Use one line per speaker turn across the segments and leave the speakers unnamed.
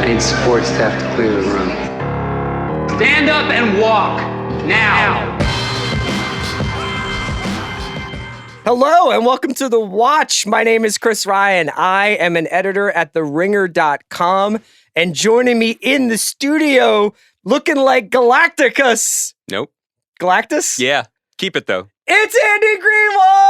I need support staff to clear the room. Stand up and walk, now!
Hello and welcome to The Watch. My name is Chris Ryan. I am an editor at TheRinger.com, and joining me in the studio, looking like Galacticus.
Nope.
Galactus?
Yeah. Keep it, though.
It's Andy Greenwald!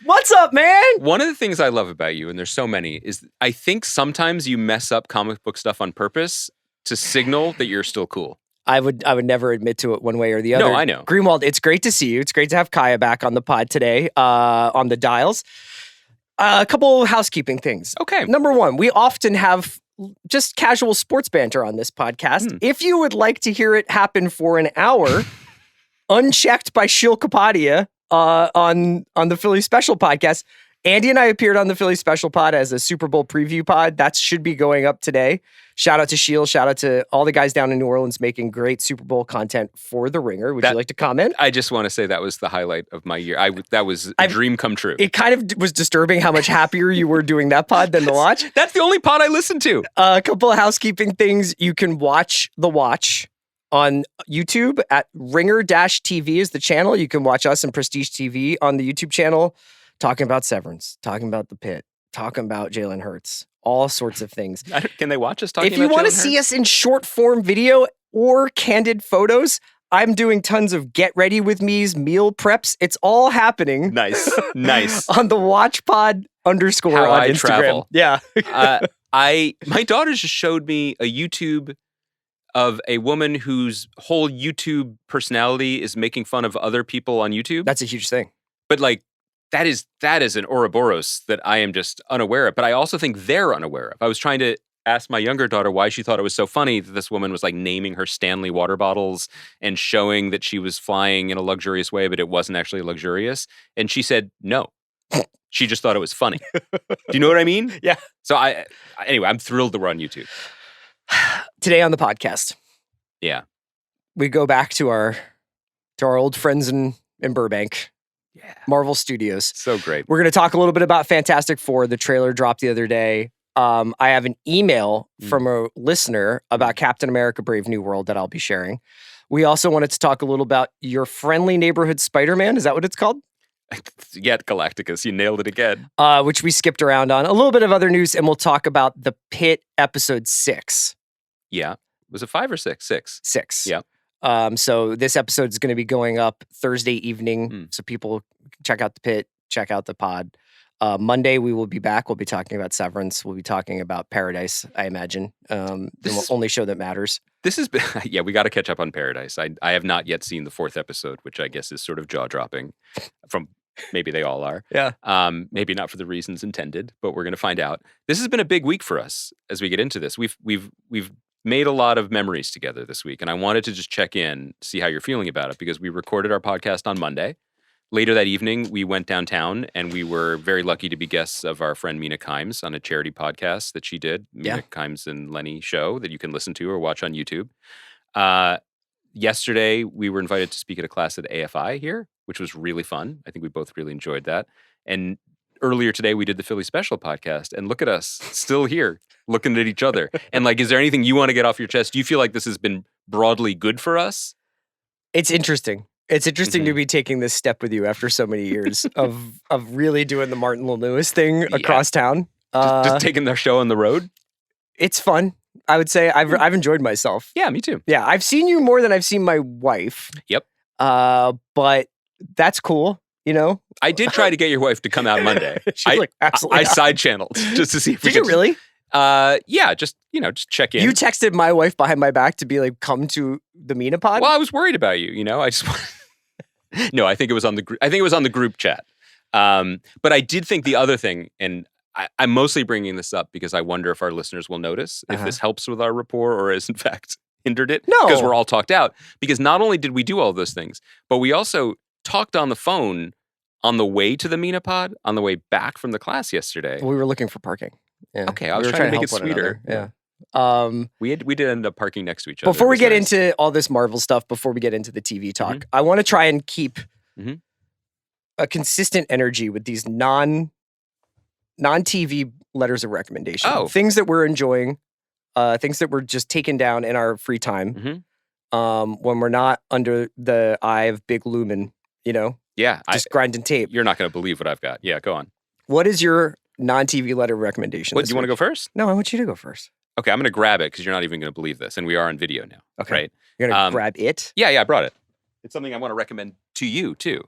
What's up, man?
One of the things I love about you, and there's so many, is I think sometimes you mess up comic book stuff on purpose to signal that you're still cool.
I would never admit to it one way or the other.
No, I know.
Greenwald, it's great to see you. It's great to have Kaya back on the pod today on the dials. A couple of housekeeping things.
Okay.
Number one, we often have just casual sports banter on this podcast. If you would like to hear it happen for an hour, unchecked by Shil Kapadia on the Philly Special podcast, Andy and I appeared on the Philly Special pod as a Super Bowl preview pod. That should be going up today. Shout out to Shil. Shout out to all the guys down in New Orleans making great Super Bowl content for The Ringer. Would you like to comment?
I just want to say that was the highlight of my year. That was a dream come true.
It kind of was disturbing how much happier you were doing that pod than The Watch.
That's the only pod I listened to.
A couple of housekeeping things. You can watch The Watch on YouTube at Ringer-TV is the channel. You can watch us and Prestige TV on the YouTube channel, talking about Severance, talking about the Pitt, talking about Jalen Hurts, all sorts of things.
Can they watch us talking about
If you want to
Jalen
see
Hurts?
us in short form video or candid photos, I'm doing tons of get ready with me's, meal preps. It's all happening.
Nice.
On the WatchPod _
How
on
I
Instagram.
travel.
Yeah.
My daughter just showed me a YouTube of a woman whose whole YouTube personality is making fun of other people on YouTube.
That's a huge thing.
But like, that is an Ouroboros that I am just unaware of, but I also think they're unaware of. I was trying to ask my younger daughter why she thought it was so funny that this woman was like naming her Stanley water bottles and showing that she was flying in a luxurious way, but it wasn't actually luxurious. And she said, no, she just thought it was funny. Do you know what I mean?
Yeah.
So anyway, I'm thrilled that we're on YouTube.
Today on the podcast,
Yeah.
we go back to our old friends in Burbank.
Yeah.
Marvel Studios.
So great.
We're going to talk a little bit about Fantastic Four. The trailer dropped the other day. I have an email from a listener about Captain America Brave New World that I'll be sharing. We also wanted to talk a little about your friendly neighborhood Spider-Man. Is that what it's called?
Yeah, Galacticus, you nailed it again.
Which we skipped around on. A little bit of other news, and we'll talk about the Pitt episode 6.
Yeah. Was it 5 or 6? 6.
6.
Yeah.
So this episode is going to be going up Thursday evening. So people check out the Pitt, check out the pod. Monday we will be back. We'll be talking about Severance. We'll be talking about Paradise, I imagine. The only show that matters.
This has been, yeah, we got to catch up on Paradise. I have not yet seen the 4th episode, which I guess is sort of jaw-dropping. Maybe they all are.
Yeah.
Maybe not for the reasons intended, but we're going to find out. This has been a big week for us as we get into this. We've made a lot of memories together this week, and I wanted to just check in, see how you're feeling about it, because we recorded our podcast on Monday. Later that evening, we went downtown, and we were very lucky to be guests of our friend Mina Kimes on a charity podcast that she did, Mina Kimes and Lenny Show, that you can listen to or watch on YouTube. Yesterday, we were invited to speak at a class at AFI here, which was really fun. I think we both really enjoyed that. And earlier today, we did the Philly Special podcast, and look at us, still here, looking at each other. And like, is there anything you want to get off your chest? Do you feel like this has been broadly good for us?
It's interesting. It's interesting to be taking this step with you after so many years of really doing the Martin Lewis thing across town.
Just taking their show on the road?
It's fun. I would say I've enjoyed myself.
Yeah, me too.
Yeah, I've seen you more than I've seen my wife.
Yep.
But that's cool, you know?
I did try to get your wife to come out Monday.
She's like, absolutely
I
not.
side channeled just to see if we
Did you really?
Yeah, just check in.
You texted my wife behind my back to be like, come to the Mina pod?
Well, I was worried about you, I just No, I think it was on the group chat. But I did think the other thing, and I'm mostly bringing this up because I wonder if our listeners will notice if this helps with our rapport or has in fact hindered it.
No.
Because we're all talked out. Because not only did we do all those things, but we also talked on the phone on the way to the Mina pod, on the way back from the class yesterday.
We were looking for parking. Yeah.
Okay, I was trying to make it sweeter.
Yeah.
We did end up parking next to each other.
Before we get into all this Marvel stuff, before we get into the TV talk, I want to try and keep a consistent energy with these non-TV letters of recommendation.
Oh.
Things that we're enjoying, things that we're just taking down in our free time. When we're not under the eye of Big Lumen,
Yeah.
just grinding tape.
You're not going to believe what I've got. Yeah, go on.
What is your non-TV letter recommendation?
What, do you want to go first?
No, I want you to go first.
Okay, I'm going to grab it because you're not even going to believe this. And we are on video now.
Okay.
Right?
You're going to grab it?
Yeah, I brought it. It's something I want to recommend to you, too.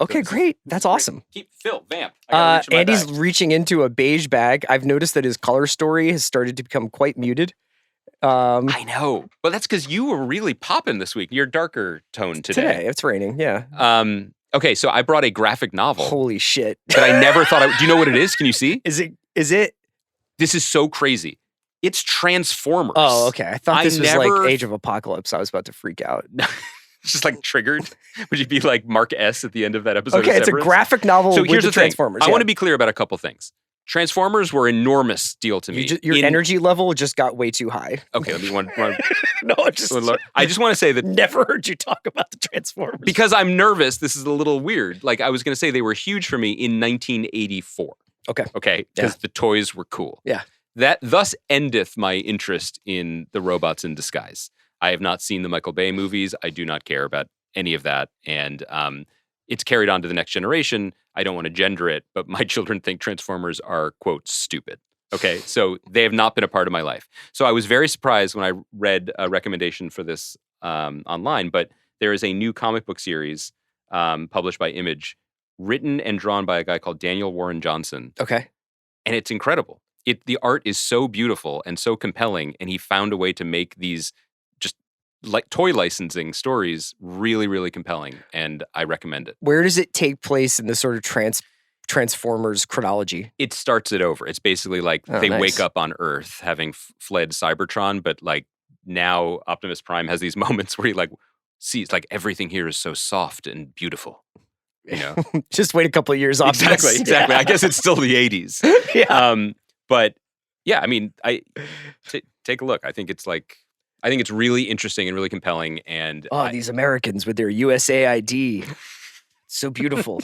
Okay, great. That's awesome.
Phil, vamp. I gotta reach in my
Andy's
bag.
reaching into a beige bag. I've noticed that his color story has started to become quite muted.
I know. But that's because you were really popping this week. You're darker toned today.
It's raining, yeah.
Okay, so I brought a graphic novel.
Holy shit.
That I never thought do you know what it is? Can you see?
Is it?
This is so crazy. It's Transformers.
Oh, okay. I thought this was
never-
like Age of Apocalypse. I was about to freak out.
It's just like triggered. Would you be like Mark S at the end of that episode?
Okay,
of
it's a
Severance?
graphic novel
So
with
here's
the
the thing.
Transformers.
I want to be clear about a couple things. Transformers were an enormous deal to me.
Your energy level just got way too high.
Okay, let me one.
No,
I just want to say that
never heard you talk about the Transformers.
because I'm nervous. This is a little weird. Like I was going to say, they were huge for me in 1984. Okay, because the toys were cool.
Yeah.
That thus endeth my interest in the robots in disguise. I have not seen the Michael Bay movies. I do not care about any of that, and it's carried on to the next generation. I don't want to gender it, but my children think Transformers are, quote, stupid. Okay, so they have not been a part of my life. So I was very surprised when I read a recommendation for this online, but there is a new comic book series published by Image, written and drawn by a guy called Daniel Warren Johnson.
Okay.
And it's incredible. The art is so beautiful and so compelling, and he found a way to make these just like toy licensing stories really, really compelling, and I recommend it.
Where does it take place in the sort of Transformers chronology?
It starts it over. It's basically like they
nice.
wake up on Earth having fled Cybertron, but like now Optimus Prime has these moments where he like sees like everything here is so soft and beautiful. You know,
Just wait a couple of years off.
exactly. I guess it's still the 80s.
Yeah.
But yeah, I mean, take a look. I think it's really interesting and really compelling. And
these Americans with their USAID. So beautiful.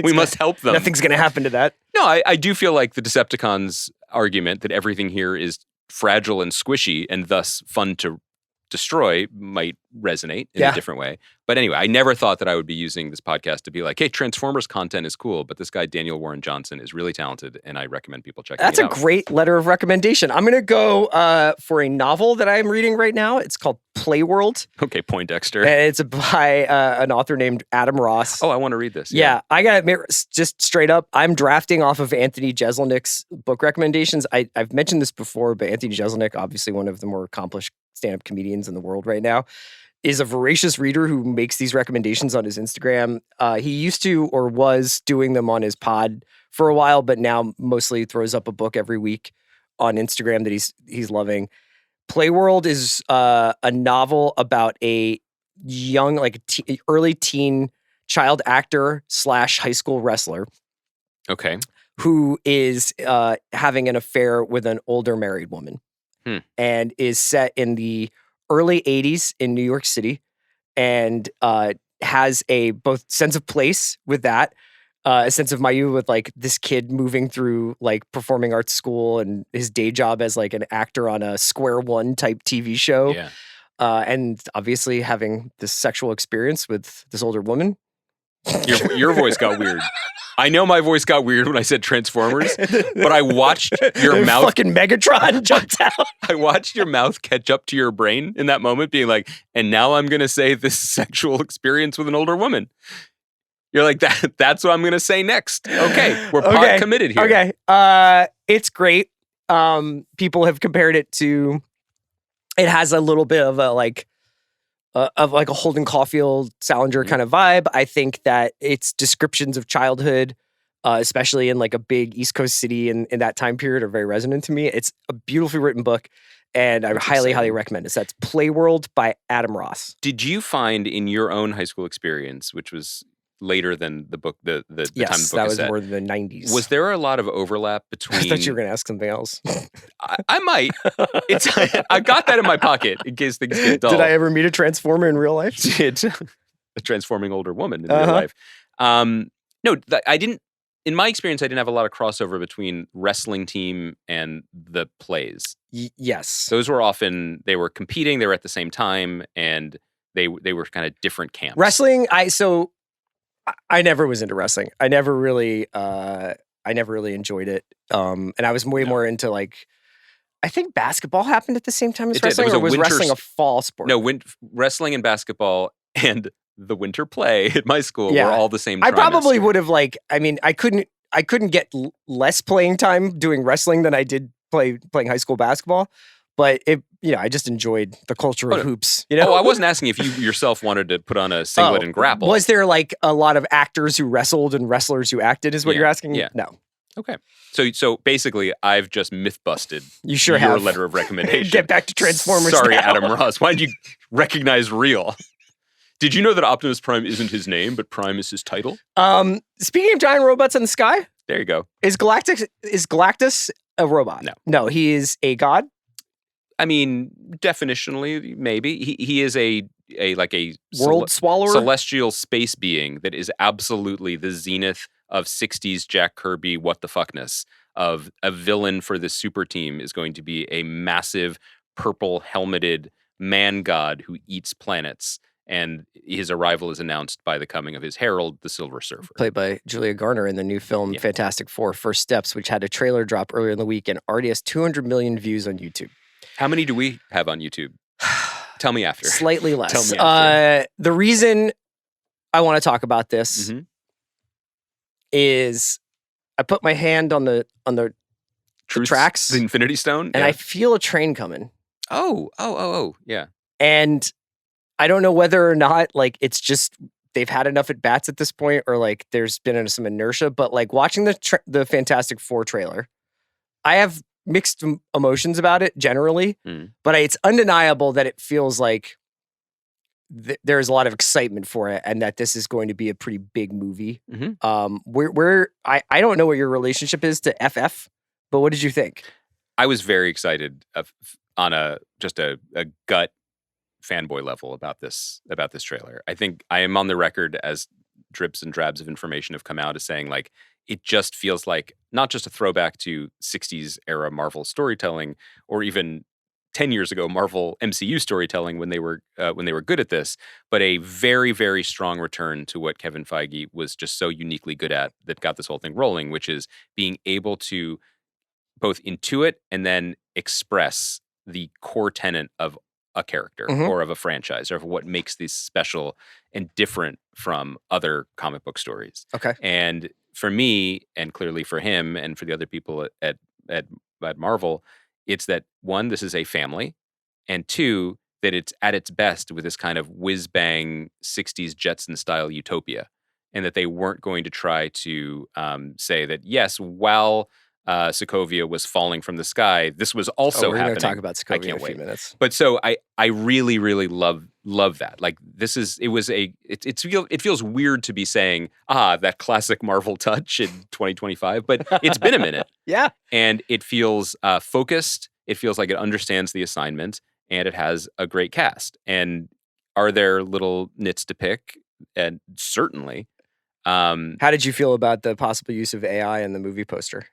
we must help them.
Nothing's going to happen to that.
No, I do feel like the Decepticons' argument that everything here is fragile and squishy and thus fun to destroy might resonate in a different way. But anyway, I never thought that I would be using this podcast to be like, hey, Transformers content is cool, but this guy, Daniel Warren Johnson, is really talented, and I recommend people checking it out.
That's a great letter of recommendation. I'm going to go for a novel that I'm reading right now. It's called Playworld.
Okay, Poindexter.
And it's by an author named Adam Ross.
Oh, I want to read this.
Yeah, I got to admit, just straight up, I'm drafting off of Anthony Jeselnik's book recommendations. I've mentioned this before, but Anthony Jeselnik, obviously one of the more accomplished stand-up comedians in the world right now, is a voracious reader who makes these recommendations on his Instagram. He used to or was doing them on his pod for a while, but now mostly throws up a book every week on Instagram that he's loving. Playworld is a novel about a young, early teen child actor / high school wrestler.
Okay.
Who is having an affair with an older married woman. And is set in the early 80s in New York City, and has a both sense of place with that, a sense of milieu with like this kid moving through like performing arts school and his day job as like an actor on a Square One type TV show.
Yeah.
And obviously having this sexual experience with this older woman.
Your voice got weird. I know my voice got weird when I said Transformers, but I watched your mouth.
Fucking Megatron jumped out.
I watched your mouth catch up to your brain in that moment, being like, and now I'm going to say this sexual experience with an older woman. You're like, that's what I'm going to say next. Okay, we're pot committed here.
Okay, it's great. People have compared it to, it has a little bit of a a Holden Caulfield Salinger kind of vibe. I think that its descriptions of childhood, especially in like a big East Coast city in that time period, are very resonant to me. It's a beautifully written book, and I highly recommend it. So that's Playworld by Adam Ross.
Did you find in your own high school experience, which was later than the book, the time the book
Yes, that was
set,
more than the 90s.
was there a lot of overlap between?
I thought you were going to ask something else.
I might. I got that in my pocket in case things get dull.
Did I ever meet a Transformer in real life?
A transforming older woman in real life. No, I didn't. in my experience, I didn't have a lot of crossover between wrestling team and the plays.
Yes.
Those were often, they were competing, they were at the same time, and they were kind of different camps.
Wrestling, I never was into wrestling. I never really enjoyed it. And I was way more into like, I think basketball happened at the same time as wrestling, or was wrestling a fall sport?
No, wrestling and basketball and the winter play at my school were all the same trimester.
I probably would have I couldn't get less playing time doing wrestling than I did playing high school basketball. But I just enjoyed the culture of hoops.
Oh, I wasn't asking if you yourself wanted to put on a singlet and grapple.
Was there like a lot of actors who wrestled and wrestlers who acted? Is what you're asking?
Yeah.
No.
Okay. So basically, I've just myth busted.
You sure
your
have.
letter of recommendation.
Get back to Transformers.
Sorry,
now.
Adam Ross. Why did you recognize real? Did you know that Optimus Prime isn't his name, but Prime is his title?
Speaking of giant robots in the sky,
there you go.
Is Galactus a robot? No, he is a god.
I mean, definitionally, maybe he is a
world swallower,
celestial space being that is absolutely the zenith of 60s Jack Kirby what the fuckness of a villain for the super team is going to be a massive purple helmeted man god who eats planets. And his arrival is announced by the coming of his herald, the Silver Surfer.
Played by Julia Garner in the new film Fantastic Four: First Steps, which had a trailer drop earlier in the week and already has 200 million views on YouTube.
How many do we have on YouTube? Tell me after.
Slightly less.
Tell me after.
The reason I want to talk about this is I put my hand on the tracks,
the Infinity Stone,
and I feel a train coming.
Oh, yeah.
And I don't know whether or not like it's just they've had enough at bats at this point, or like there's been some inertia. But like watching the Fantastic Four trailer, I have mixed emotions about it generally, but it's undeniable that it feels like there's a lot of excitement for it, and that this is going to be a pretty big movie. I don't know what your relationship is to FF, but what did you think?
I was very excited on a gut fanboy level about this trailer. I think I am on the record as drips and drabs of information have come out as saying like it just feels like not just a throwback to 60s era Marvel storytelling, or even 10 years ago Marvel MCU storytelling when they were good at this, but a very, very strong return to what Kevin Feige was just so uniquely good at that got this whole thing rolling, which is being able to both intuit and then express the core tenet of a character or of a franchise, or of what makes these special and different from other comic book stories.
Okay.
And for me, and clearly for him, and for the other people at Marvel, it's that one, this is a family, and two, that it's at its best with this kind of whiz-bang 60s Jetson style utopia, and that they weren't going to try to say that yes, while Sokovia was falling from the sky, this was also
we're
happening.
We're going to talk about Sokovia
I can't
in a few minutes.
But so I really, really love that. Like it feels weird to be saying, that classic Marvel touch in 2025, but it's been a minute.
Yeah.
And it feels focused. It feels like it understands the assignment, and it has a great cast. And are there little nits to pick? And certainly.
How did you feel about the possible use of AI in the movie poster?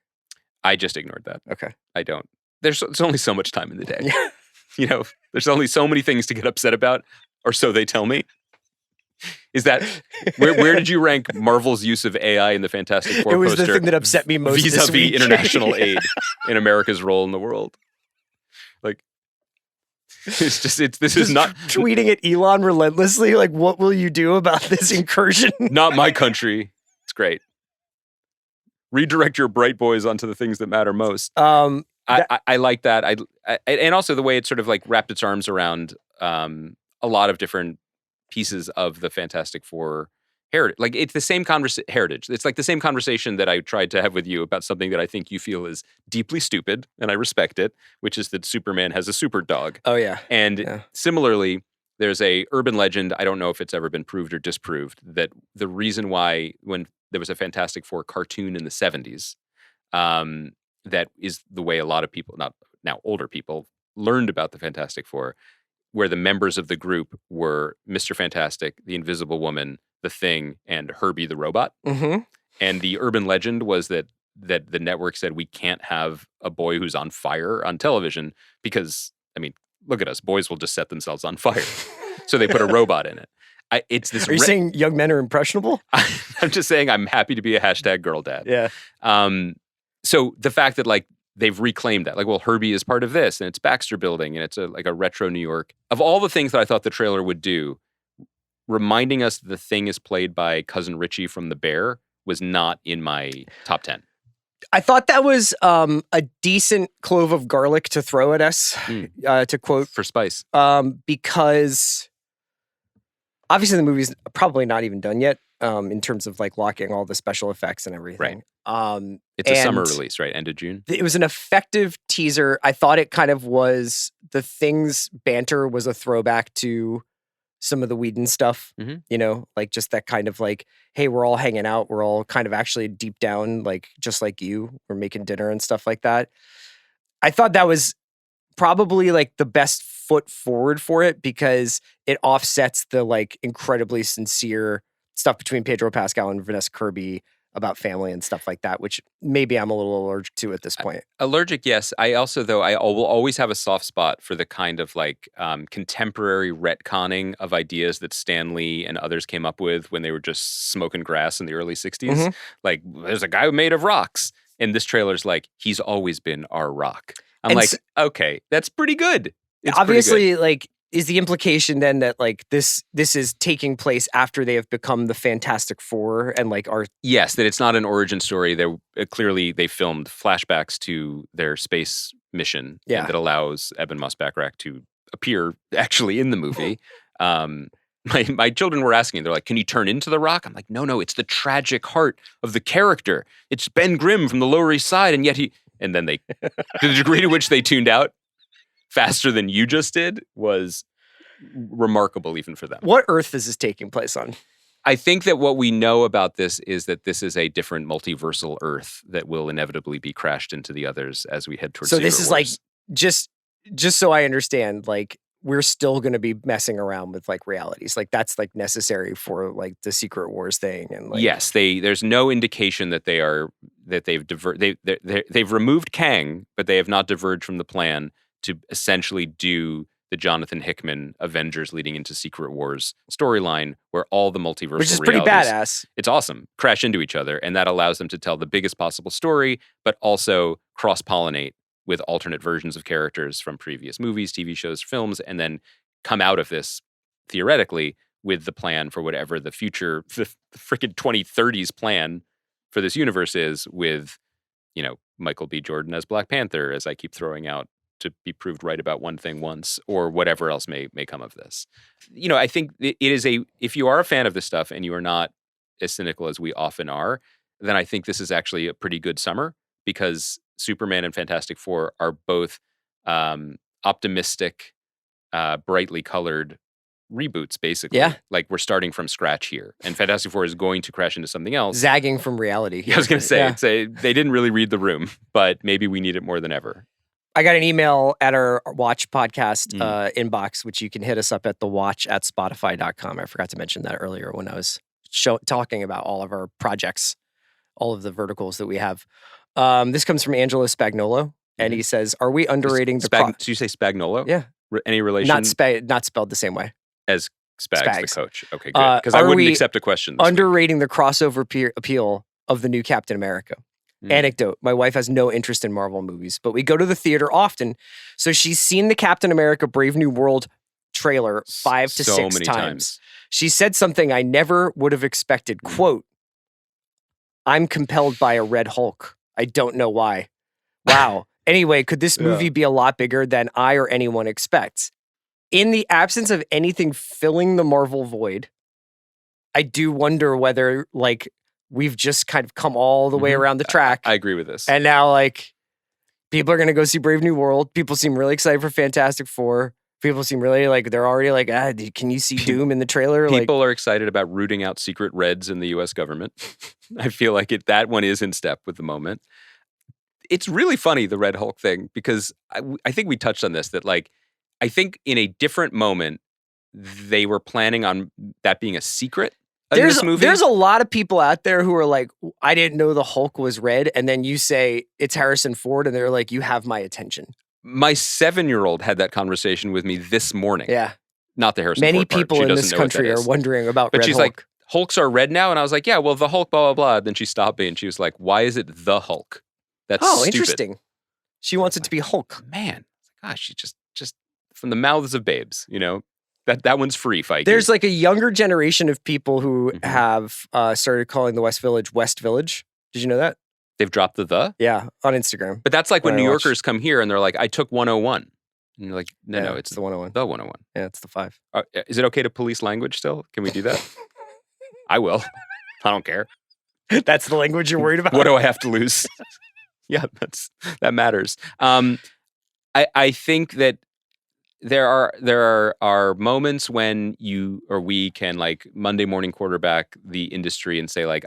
I just ignored that.
Okay.
I don't. There's only so much time in the day. There's only so many things to get upset about, or so they tell me. Is that where did you rank Marvel's use of AI in the Fantastic Four poster?
It was the thing that upset me most
vis-a-vis
this week.
international aid in America's role in the world. Like, this is not
tweeting at Elon relentlessly. Like, what will you do about this incursion?
Not my country. It's great. Redirect your bright boys onto the things that matter most. I like that. I and also the way it sort of like wrapped its arms around a lot of different pieces of the Fantastic Four heritage. Like it's the same heritage. It's like the same conversation that I tried to have with you about something that I think you feel is deeply stupid, and I respect it, which is that Superman has a super dog.
Oh yeah.
And similarly, there's a urban legend, I don't know if it's ever been proved or disproved, that the reason why when there was a Fantastic Four cartoon in the 70s, that is the way a lot of people, not now older people, learned about the Fantastic Four, where the members of the group were Mr. Fantastic, the Invisible Woman, the Thing, and Herbie the Robot.
Mm-hmm.
And the urban legend was that the network said we can't have a boy who's on fire on television because, I mean, look at us. Boys will just set themselves on fire. So they put a robot in it. It's this.
Are you saying young men are impressionable?
I'm just saying I'm happy to be a hashtag girl dad.
Yeah.
So the fact that like they've reclaimed that, like, well, Herbie is part of this, and it's Baxter Building, and it's like a retro New York. Of all the things that I thought the trailer would do, reminding us the Thing is played by Cousin Richie from The Bear was not in my top 10.
I thought that was a decent clove of garlic to throw at us, to quote.
For spice.
Because obviously the movie's probably not even done yet in terms of like locking all the special effects and everything.
Right. It's a summer release, right? End of June?
It was an effective teaser. I thought it kind of was, the Thing's banter was a throwback to some of the Whedon stuff, you know, like just that kind of like, hey, we're all hanging out. We're all kind of actually deep down, like, just like you, we're making dinner and stuff like that. I thought that was probably like the best foot forward for it because it offsets the like incredibly sincere stuff between Pedro Pascal and Vanessa Kirby about family and stuff like that, which maybe I'm a little allergic to at this point.
Allergic, yes. I also, though, I will always have a soft spot for the kind of like contemporary retconning of ideas that Stan Lee and others came up with when they were just smoking grass in the early 60s. Like, there's a guy who made of rocks. And this trailer's like, he's always been our rock. I'm like, okay, that's pretty good. It's
obviously,
pretty good.
like, is the implication then that like this is taking place after they have become the Fantastic Four and like are...
Yes, that it's not an origin story. Clearly they filmed flashbacks to their space mission that allows Eben Moss-Backrack to appear actually in the movie. My children were asking, they're like, can you turn into the Rock? I'm like, no, it's the tragic heart of the character. It's Ben Grimm from the Lower East Side, and yet and then the degree to which they tuned out faster than you just did was remarkable even for them.
What Earth is this taking place on?
I think that what we know about this is that this is a different multiversal Earth that will inevitably be crashed into the others as we head towards
So
Secret
this is
Wars.
like, just so I understand, like, we're still going to be messing around with like realities. Like that's like necessary for like the Secret Wars thing. And like,
yes, there's no indication that they've removed Kang, but they have not diverged from the plan to essentially do the Jonathan Hickman Avengers leading into Secret Wars storyline where all the multiversal
which is pretty badass.
It's awesome. Crash into each other. And that allows them to tell the biggest possible story, but also cross-pollinate with alternate versions of characters from previous movies, TV shows, films, and then come out of this, theoretically, with the plan for whatever the future, the freaking 2030s plan for this universe is with, you know, Michael B. Jordan as Black Panther, as I keep throwing out to be proved right about one thing once, or whatever else may come of this. You know, I think it is if you are a fan of this stuff and you are not as cynical as we often are, then I think this is actually a pretty good summer because Superman and Fantastic Four are both optimistic, brightly colored reboots, basically.
Yeah.
Like we're starting from scratch here. And Fantastic Four is going to crash into something else.
Zagging from reality.
I was going to say, they didn't really read the room, but maybe we need it more than ever.
I got an email at our Watch podcast inbox, which you can hit us up at thewatch@spotify.com. I forgot to mention that earlier when I was talking about all of our projects, all of the verticals that we have. This comes from Angelo Spagnolo, and he says, "Are we underrating the?"
Did you say Spagnolo?
Yeah.
Any relation?
Not spelled the same way
As Spags, the coach. Okay, good. Because I wouldn't accept a question.
Underrating the crossover appeal of the new Captain America. Anecdote: my wife has no interest in Marvel movies, but we go to the theater often, so she's seen the Captain America: Brave New World trailer 5 to 6 times. She said something I never would have expected. Quote, "I'm compelled by a red Hulk. I don't know why." Wow. Anyway, could this movie be a lot bigger than I or anyone expects? In the absence of anything filling the Marvel void, I do wonder whether, like, we've just kind of come all the way around the track.
I agree with this.
And now, like, people are going to go see Brave New World. People seem really excited for Fantastic Four. People seem really, like, they're already like, can you see Doom in the trailer?
People are excited about rooting out secret Reds in the U.S. government. I feel like that one is in step with the moment. It's really funny, the Red Hulk thing, because I think we touched on this, that, like, I think in a different moment, they were planning on that being a secret in this movie.
There's a lot of people out there who are like, I didn't know the Hulk was red. And then you say it's Harrison Ford and they're like, you have my attention.
My 7-year-old had that conversation with me this morning.
Yeah.
Not the Harrison
Many
Ford part.
people
She
in
doesn't
this
know what
country
that
are
is.
wondering about
But
Red
she's
Hulk.
like, Hulks are red now? And I was like, yeah, well, the Hulk, blah, blah, blah. Then she stopped me and she was like, why is it the Hulk? That's stupid.
Interesting. She wants it to be Hulk.
Man, gosh, she just from the mouths of babes, you know? That one's free, Feige.
There's like a younger generation of people who
Mhm.
have started calling the West Village West Village. Did you know that?
They've dropped the?
Yeah, on Instagram.
But that's like when
I
New
watched-
Yorkers come here and they're like, I took 101. And you're like, no, it's
the 101.
the 101.
Yeah, it's the 5.
Is it okay to police language still? Can we do that? I will. I don't care.
That's the language you're worried about?
What do I have to lose? Yeah, that matters. I think that there are moments when you or we can like Monday morning quarterback the industry and say like,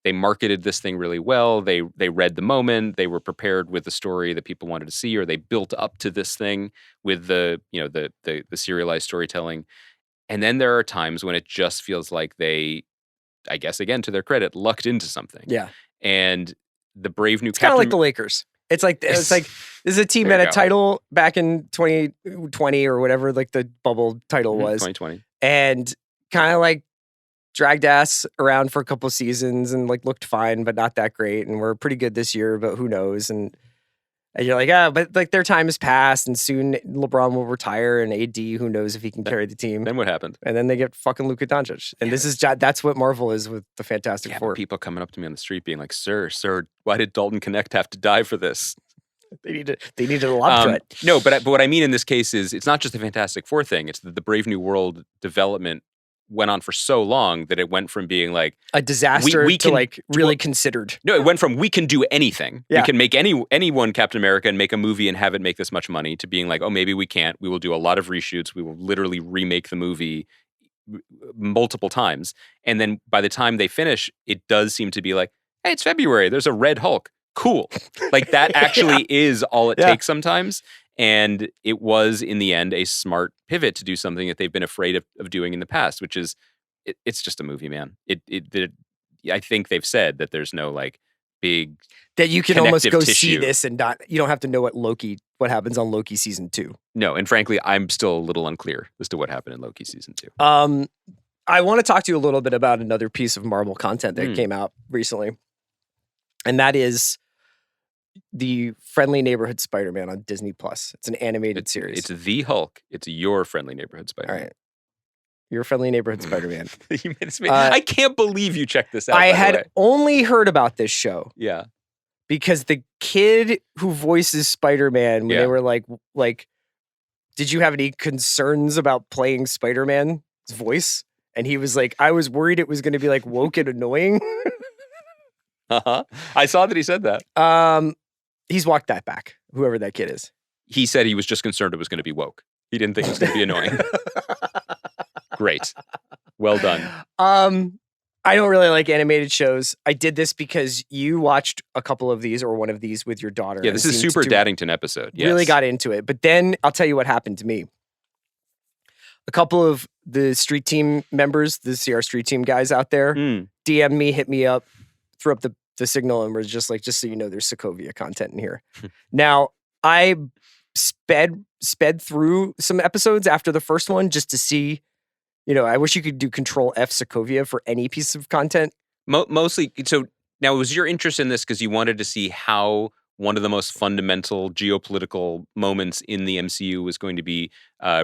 they marketed this thing really well. They read the moment. They were prepared with the story that people wanted to see, or they built up to this thing with the serialized storytelling. And then there are times when it just feels like they, I guess again to their credit, lucked into something.
Yeah.
And the brave new
It's kind of like the Lakers. It's like this is a team
There
that
you
had a
go.
title back in 2020 or whatever, like the bubble title was,
2020.
and kind of like dragged ass around for a couple seasons and like looked fine, but not that great. And we're pretty good this year, but who knows? And you're like, but like their time has passed, and soon LeBron will retire, and AD, who knows if he can carry the team.
Then what happened?
And then they get fucking Luka Doncic. And that's what Marvel is with the Fantastic
Yeah,
Four.
people coming up to me on the street being like, sir, why did Dalton Connect have to die for this?
They needed a lob threat.
No, but what I mean in this case is it's not just the Fantastic Four thing. It's that the Brave New World development went on for so long that it went from being like
A disaster
we
to
can-
like really considered.
no, it went from we can do anything.
Yeah.
We can make anyone Captain America and make a movie and have it make this much money, to being like, oh, maybe we can't. We will do a lot of reshoots. We will literally remake the movie multiple times. And then by the time they finish, it does seem to be like, hey, it's February. There's a Red Hulk. Cool. Like that actually is all it takes sometimes. And it was, in the end, a smart pivot to do something that they've been afraid of doing in the past, which is, it's just a movie, man. I think they've said that there's no like big
That you can almost
connective
go see
tissue.
this and you don't have to know what happens on Loki season 2.
No, and frankly, I'm still a little unclear as to what happened in Loki season 2.
I want to talk to you a little bit about another piece of Marvel content that came out recently. And that is the Friendly Neighborhood Spider-Man on Disney Plus. It's an animated series.
It's the Hulk. It's your friendly neighborhood Spider-Man.
All right. Your Friendly Neighborhood Spider-Man.
I can't believe you checked this out.
I
by the
had
way.
only heard about this show
Yeah.
because the kid who voices Spider-Man, when
Yeah.
they were like, did you have any concerns about playing Spider-Man's voice? And he was like, I was worried it was going to be like woke and annoying.
Uh-huh. I saw that he said that.
He's walked that back, whoever that kid is.
He said he was just concerned it was going to be woke. He didn't think it was going to be annoying. Great. Well done.
I don't really like animated shows. I did this because you watched a couple of these or one of these with your daughter.
Yeah, this
and
is
seemed
super
to
Daddington episode. Yes.
Really got into it. But then I'll tell you what happened to me. A couple of the street team members, the CR street team guys out there, DM'd me, hit me up, threw up the signal, and was just like, just so you know, there's Sokovia content in here. Now, I sped through some episodes after the first one just to see, I wish you could do Control F Sokovia for any piece of content.
Mostly, so now was your interest in this because you wanted to see how one of the most fundamental geopolitical moments in the MCU was going to be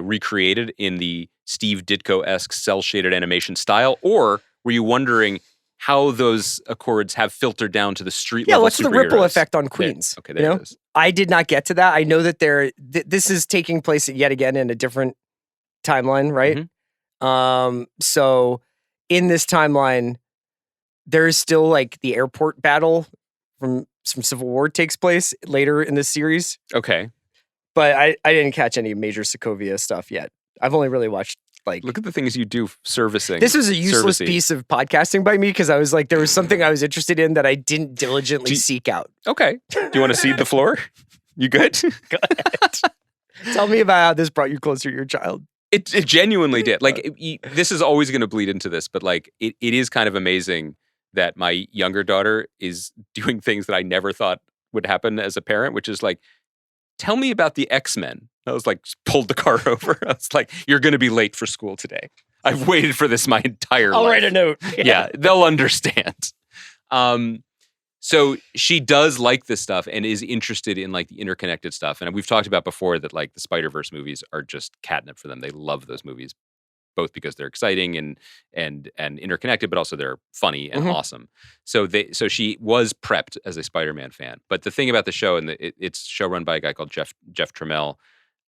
recreated in the Steve Ditko-esque cel-shaded animation style? Or were you wondering how those accords have filtered down to the street level
what's the ripple
superheroes?
effect on Queens?
There it is.
I did not get to that. I know that this is taking place yet again in a different timeline, right? So in this timeline, there is still like the airport battle from Civil War takes place later in this series.
Okay.
But I didn't catch any major Sokovia stuff yet. I've only really watched
Look at the things you do servicing.
This was a useless
servicey.
piece of podcasting by me because I was like, there was something I was interested in that I didn't diligently seek out.
Okay. Do you want to cede the floor? You good?
Go ahead. Tell me about how this brought you closer to your child.
It genuinely did. Like, this is always going to bleed into this, but like, it is kind of amazing that my younger daughter is doing things that I never thought would happen as a parent, which is like, tell me about the X-Men. I was like, pulled the car over. I was like, you're going to be late for school today. I've waited for this my entire life.
I'll write a note.
Yeah, they'll understand. So she does like this stuff and is interested in like the interconnected stuff. And we've talked about before that like the Spider-Verse movies are just catnip for them. They love those movies, both because they're exciting and interconnected, but also they're funny and awesome. So she was prepped as a Spider-Man fan. But the thing about the show, and it's show run by a guy called Jeff Trammell,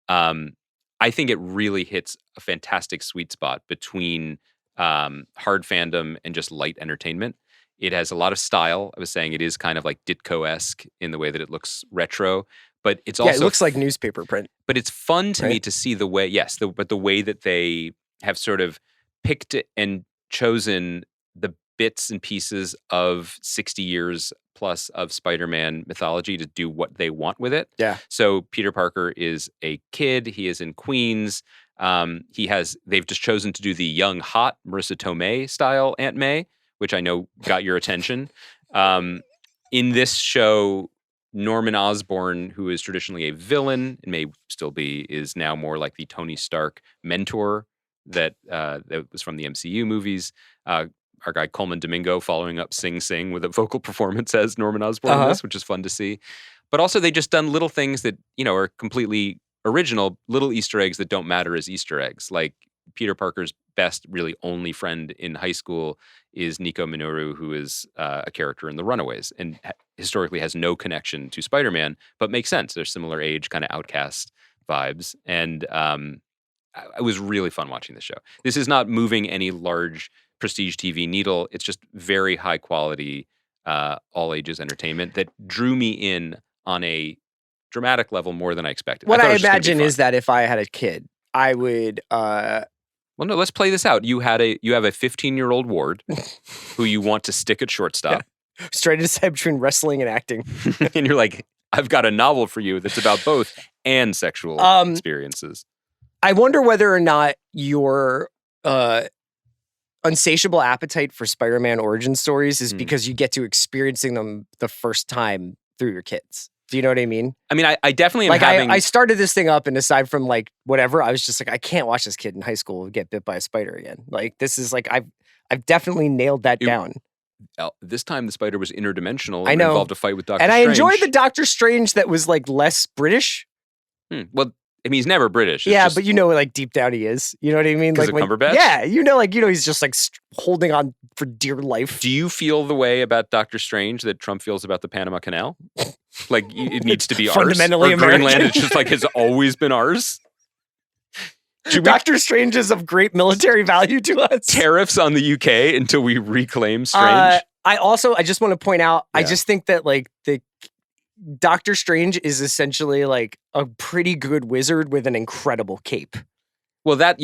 I think it really hits a fantastic sweet spot between hard fandom and just light entertainment. It has a lot of style. I was saying it is kind of like Ditko-esque in the way that it looks retro, but it's also...
Yeah, it looks like newspaper print.
But it's fun to me to see the way, but the way that they have sort of picked and chosen the bits and pieces of 60 years plus of Spider-Man mythology to do what they want with it.
Yeah.
So Peter Parker is a kid. He is in Queens. They've just chosen to do the young, hot Marissa Tomei style Aunt May, which I know got your attention. In this show, Norman Osborn, who is traditionally a villain and may still be, is now more like the Tony Stark mentor that was from the MCU movies. Our guy Coleman Domingo following up Sing Sing with a vocal performance as Norman Osborn in this, which is fun to see. But also they just done little things that, are completely original, little Easter eggs that don't matter as Easter eggs. Like Peter Parker's best, really only friend in high school is Nico Minoru, who is a character in The Runaways and historically has no connection to Spider-Man, but makes sense. They're similar age, kind of outcast vibes. And it was really fun watching the show. This is not moving any large prestige TV needle. It's just very high quality, all ages entertainment that drew me in on a dramatic level more than I expected.
What I imagine is that if I had a kid, I would...
Well, no, let's play this out. You have a 15-year-old ward who you want to stick at shortstop.
Yeah. Straight to decide between wrestling and acting.
And you're like, I've got a novel for you that's about both and sexual experiences.
I wonder whether or not your insatiable appetite for Spider-Man origin stories is because you get to experiencing them the first time through your kids. Do you know what I mean?
I mean, I definitely am
like
having...
I started this thing up, and aside from like whatever, I was just like, I can't watch this kid in high school get bit by a spider again. Like this is like I've definitely nailed that down.
This time the spider was interdimensional.
I know.
Involved a fight with Doctor
Strange.
And
I enjoyed the Doctor Strange that was like less British.
Well, I mean, he's never British.
It's but like deep down he is. You know what I mean?
Because
like
of Cumberbatch?
Yeah, he's just like holding on for dear life.
Do you feel the way about Doctor Strange that Trump feels about the Panama Canal? Like it needs to be
fundamentally
ours? Or
American.
Greenland, it's just like has always been ours?
Doctor Strange is of great military value to us.
Tariffs on the UK until we reclaim Strange?
I just want to point out, I just think that like the Doctor Strange is essentially like a pretty good wizard with an incredible cape.
Well,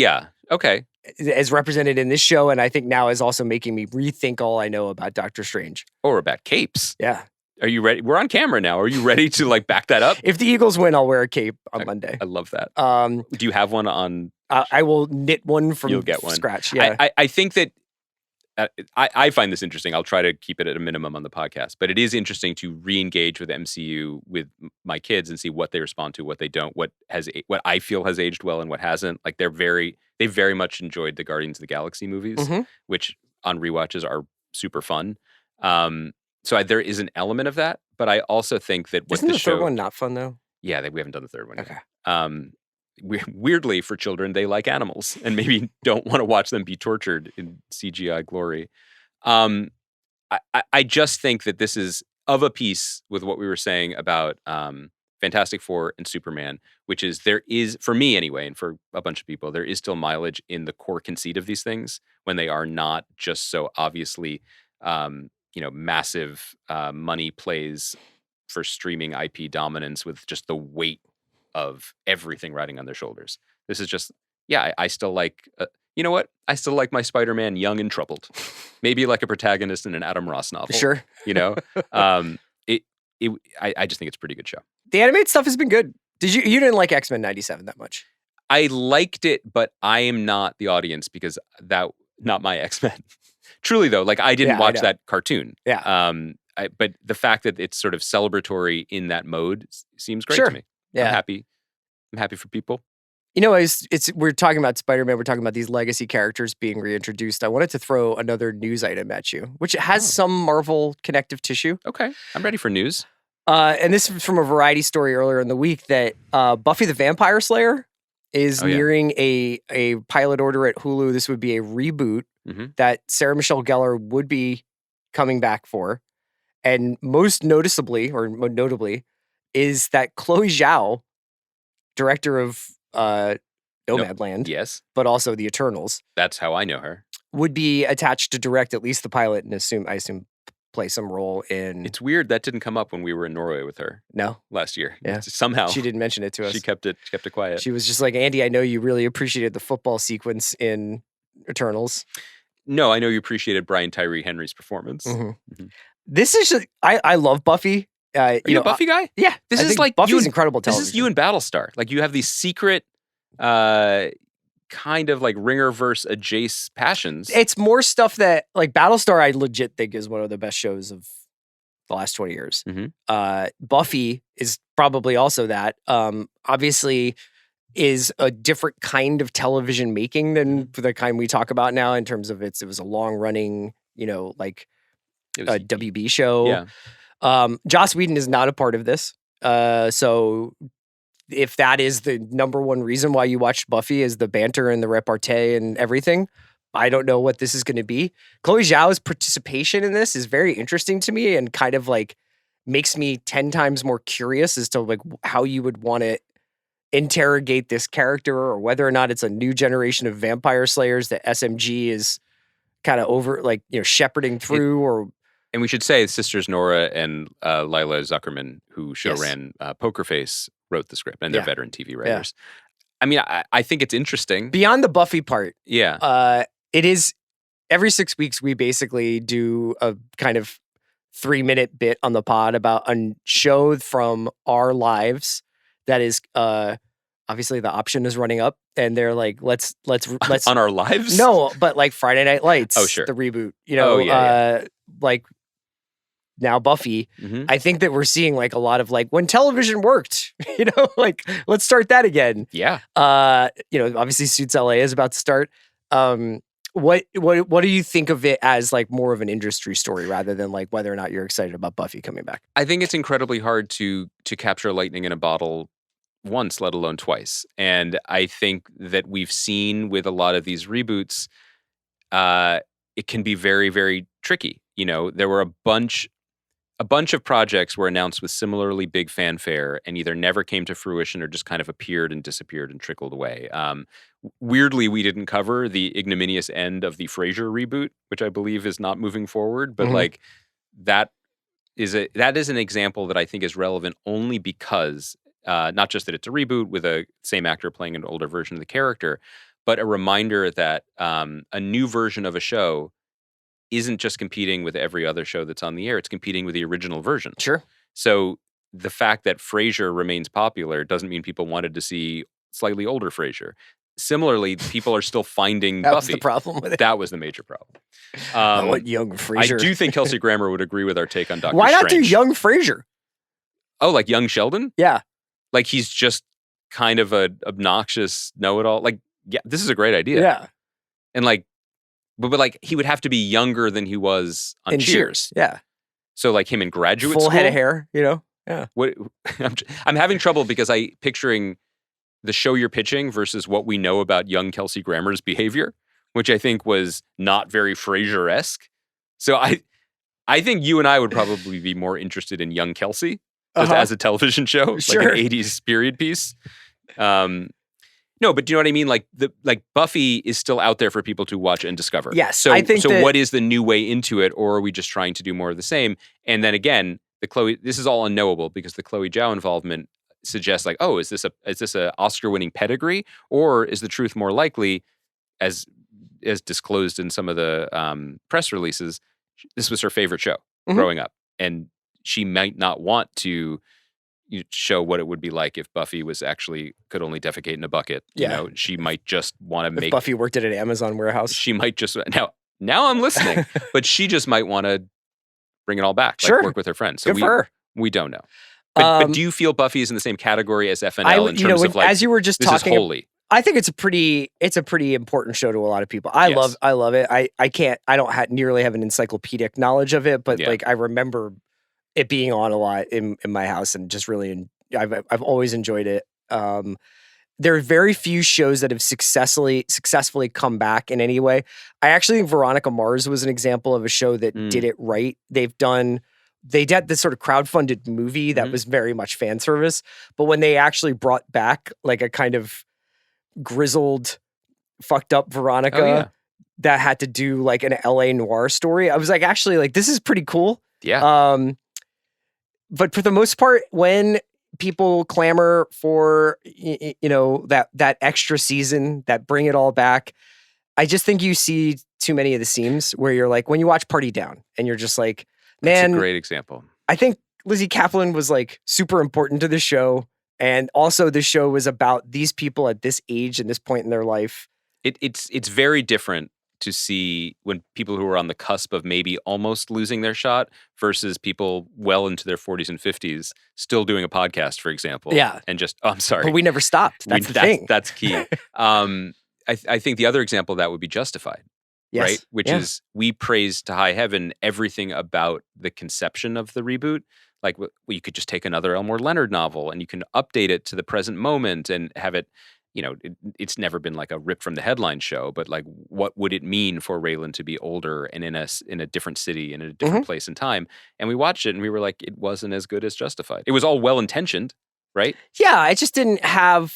okay.
As represented in this show, and I think now is also making me rethink all I know about Doctor Strange.
Or about capes.
Yeah.
Are you ready? We're on camera now. Are you ready to like back that up?
If the Eagles win, I'll wear a cape on Monday.
I love that. Do you have one on?
I will knit one from
You'll get one.
Scratch. Yeah.
I think that I find this interesting. I'll try to keep it at a minimum on the podcast, but it is interesting to re-engage with MCU with my kids and see what they respond to, what they don't, what I feel has aged well and what hasn't. Like they very much enjoyed the Guardians of the Galaxy movies, which on rewatches are super fun. So there is an element of that, but I also think that
Isn't the third one not fun though?
Yeah, we haven't done the third one
Okay.
yet. Weirdly, for children, they like animals and maybe don't want to watch them be tortured in CGI glory. I just think that this is of a piece with what we were saying about Fantastic Four and Superman, which is there is, for me anyway, and for a bunch of people, there is still mileage in the core conceit of these things when they are not just so obviously, massive money plays for streaming IP dominance with just the weight of everything riding on their shoulders. This is just, I still like, you know what? I still like my Spider-Man young and troubled. Maybe like a protagonist in an Adam Ross novel.
Sure.
I just think it's a pretty good show.
The animated stuff has been good. You didn't like X-Men 97 that much?
I liked it, but I am not the audience because not my X-Men. Truly though, like I didn't watch that cartoon.
Yeah.
But the fact that it's sort of celebratory in that mode seems great
Sure.
to me.
Yeah.
I'm happy for people.
You know, we're talking about Spider-Man. We're talking about these legacy characters being reintroduced. I wanted to throw another news item at you, which has some Marvel connective tissue.
Okay, I'm ready for news.
And this is from a Variety story earlier in the week that Buffy the Vampire Slayer is nearing a pilot order at Hulu. This would be a reboot that Sarah Michelle Gellar would be coming back for. And most notably, is that Chloe Zhao, director of Nomadland,
yes,
but also the Eternals.
That's how I know her.
Would be attached to direct at least the pilot and I assume play some role in.
It's weird that didn't come up when we were in Norway with her.
No,
last year.
Yeah,
somehow
she didn't mention it to us.
She kept it quiet.
She was just like, Andy, I know you really appreciated the football sequence in Eternals.
No, I know you appreciated Brian Tyree Henry's performance.
This is just, I love Buffy.
Are you a Buffy guy?
Yeah,
this is like
Buffy's incredible television.
This is you and Battlestar. Like you have these secret, kind of like Ringerverse adjacent passions.
It's more stuff that like Battlestar. I legit think is one of the best shows of the last 20 years. Buffy is probably also that. Obviously, is a different kind of television making than the kind we talk about now in terms of it was a long running, like a WB show.
Yeah.
Joss Whedon is not a part of this. So if that is the number one reason why you watched Buffy is the banter and the repartee and everything, I don't know what this is going to be. Chloe Zhao's participation in this is very interesting to me and kind of like makes me 10 times more curious as to like how you would want to interrogate this character or whether or not it's a new generation of vampire slayers that SMG is kind of over, like, shepherding through.
And we should say sisters Nora and Lila Zuckerman, who show ran Poker Face, wrote the script, and they're veteran TV writers. I mean, I think it's interesting.
Beyond the Buffy part,
it
is every 6 weeks we basically do a kind of 3-minute bit on the pod about a show from our lives that is obviously the option is running up, and they're like, let's
on our lives.
No, but like Friday Night Lights,
sure,
the reboot. Like now Buffy. I think that we're seeing like a lot of like when television worked. Like let's start that again.
Yeah.
Obviously Suits LA is about to start. What do you think of it as like more of an industry story rather than like whether or not you're excited about Buffy coming back?
I think it's incredibly hard to capture lightning in a bottle once, let alone twice. And I think that we've seen with a lot of these reboots, it can be very, very tricky. There were a bunch of projects were announced with similarly big fanfare and either never came to fruition or just kind of appeared and disappeared and trickled away. Weirdly, we didn't cover the ignominious end of the Frasier reboot, which I believe is not moving forward. But like that is an example that I think is relevant only because not just that it's a reboot with a same actor playing an older version of the character, but a reminder that a new version of a show isn't just competing with every other show that's on the air. It's competing with the original version.
Sure.
So the fact that Frasier remains popular doesn't mean people wanted to see slightly older Frasier. Similarly, people are still finding
that
Buffy.
Was the problem with it.
That was the major problem.
What young Frasier?
I do think Kelsey Grammer would agree with our take on Dr.
Why not
Strange.
do young Frasier?
Oh, like young Sheldon?
Yeah.
Like he's just kind of a obnoxious know-it-all. Like, yeah, this is a great idea.
Yeah.
And like, but like he would have to be younger than he was on
in
Cheers.
Yeah.
So like him in graduate
full
school.
Head of hair, Yeah.
What I'm having trouble because picturing the show you're pitching versus what we know about young Kelsey Grammer's behavior, which I think was not very Frasier-esque. So I think you and I would probably be more interested in young Kelsey just as a television show,
sure.
Like an 80s period piece. No, but do you know what I mean? Like Buffy is still out there for people to watch and discover.
Yes,
So
I think
what is the new way into it, or are we just trying to do more of the same? And then again, this is all unknowable because the Chloe Zhao involvement suggests like, oh, is this a Oscar-winning pedigree, or is the truth more likely, as disclosed in some of the press releases, this was her favorite show growing up, and she might not want to, you show what it would be like if Buffy could only defecate in a bucket.
Yeah.
You know, she might just want to
If
make
Buffy worked at an Amazon warehouse.
She might just now I'm listening, but she just might want to bring it all back.
Sure.
Like work with her friends. So
Good for her.
We don't know. But do you feel Buffy is in the same category as FNL in terms of like,
as you were just
this
talking,
is holy?
I think it's a pretty important show to a lot of people. I love it. I don't nearly have an encyclopedic knowledge of it, but like I remember it being on a lot in my house and just really, I've always enjoyed it. There are very few shows that have successfully come back in any way. I actually think Veronica Mars was an example of a show that did it right. They did this sort of crowdfunded movie that was very much fan service, but when they actually brought back like a kind of grizzled, fucked up Veronica that had to do like an LA noir story, I was like, actually, like this is pretty cool.
Yeah.
But for the most part, when people clamor for that extra season, that bring it all back, I just think you see too many of the seams where you're like, when you watch Party Down and you're just like, man,
that's a great example.
I think Lizzie Kaplan was like super important to the show. And also the show was about these people at this age and this point in their life.
It's very different to see when people who are on the cusp of maybe almost losing their shot versus people well into their 40s and 50s still doing a podcast, for example.
Yeah.
And just, I'm sorry.
But we never stopped. That's the thing.
That's key. I think the other example of that would be Justified.
Yes.
Right? Which is, we praise to high heaven everything about the conception of the reboot. Like, you could just take another Elmore Leonard novel and you can update it to the present moment and have it, it's never been like a rip from the headline show, but like, what would it mean for Raylan to be older and in a different city and in a different place and time? And we watched it and we were like, it wasn't as good as Justified. It was all well intentioned, right?
Yeah, it just didn't have.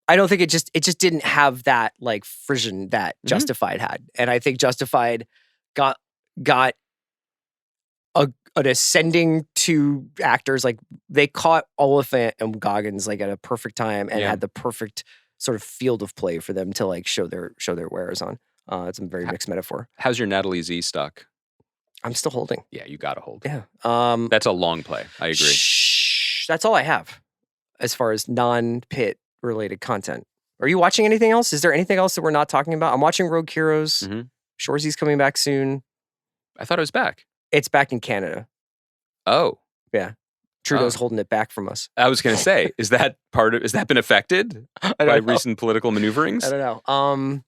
I don't think it just didn't have that like frisson that Justified had, and I think Justified got an ascending to actors. Like they caught Oliphant and Goggins like at a perfect time and had the perfect sort of field of play for them to like show their wares on. It's a very mixed metaphor.
How's your Natalie Z stock?
I'm still holding.
Yeah, you gotta hold.
Yeah.
That's a long play. I agree.
That's all I have as far as non-Pitt related content. Are you watching anything else? Is there anything else that we're not talking about? I'm watching Rogue Heroes. Shorzy's coming back soon.
I thought it was back.
It's back in Canada.
Oh.
Yeah. Trudeau's holding it back from us.
I was going to say, has that been affected by recent political maneuverings?
I don't know.